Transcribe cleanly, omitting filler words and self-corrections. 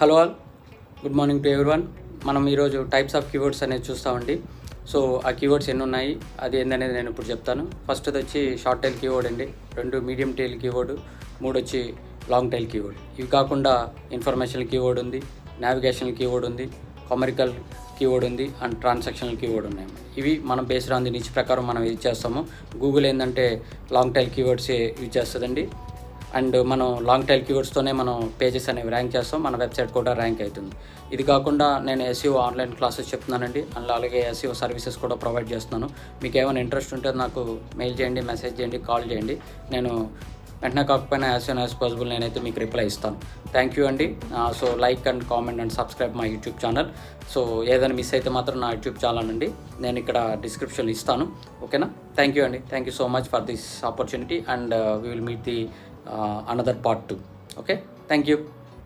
Hello all, good morning to everyone. మనం ఈరోజు types of keywords అనేది చూస్తామండి. సో ఆ కీవర్డ్స్ ఎన్ని ఉన్నాయి, అది ఏందనేది నేను ఇప్పుడు చెప్తాను. ఫస్ట్ వచ్చి షార్ట్ టైల్ కీవర్డ్ అండి, 2 మీడియం టైల్ కీవర్డ్, 3 వచ్చి లాంగ్ టైల్ కీవర్డ్. ఇవి కాకుండా ఇన్ఫర్మేషనల్ కీవర్డ్ ఉంది, నావిగేషనల్ కీవర్డ్ ఉంది, కొమరికల్ కీవర్డ్ ఉంది అండ్ ట్రాన్సాక్షనల్ కీవర్డ్ ఉన్నాయి. ఇవి మనం బేస్డ్ ఆన్ ది నిచ్ ప్రకారం మనం యూజ్ చేస్తాము. గూగుల్ ఏంటంటే లాంగ్ టైల్ కీవర్డ్సే యూజ్ చేస్తుందండి. అండ్ మనం లాంగ్ టైల్ కీవర్డ్స్తోనే మనం పేజెస్ అనేవి ర్యాంక్ చేస్తాం, మన వెబ్సైట్ కూడా ర్యాంక్ అవుతుంది. ఇది కాకుండా నేను ఎస్ఈఓ ఆన్లైన్ క్లాసెస్ చెప్తున్నానండి, అలాగే ఎస్ఈఓ సర్వీసెస్ కూడా ప్రొవైడ్ చేస్తున్నాను. మీకు ఏమైనా ఇంట్రెస్ట్ ఉంటే నాకు మెయిల్ చేయండి, మెసేజ్ చేయండి, కాల్ చేయండి. నేను వెంటనే కాకపోయినా యాజ్ సూన్ యాజ్ పాసిబుల్ నేనైతే మీకు రిప్లై ఇస్తాను. థ్యాంక్ యూ అండి. So like and comment and subscribe my YouTube channel. So ఏదైనా మిస్ అయితే మాత్రం నా యూట్యూబ్ ఛానల్ అండి నేను ఇక్కడ డిస్క్రిప్షన్లో ఇస్తాను. ఓకేనా? థ్యాంక్ యూ అండి. Thank you so much for this opportunity and we will meet the another part 2. Okay, thank you.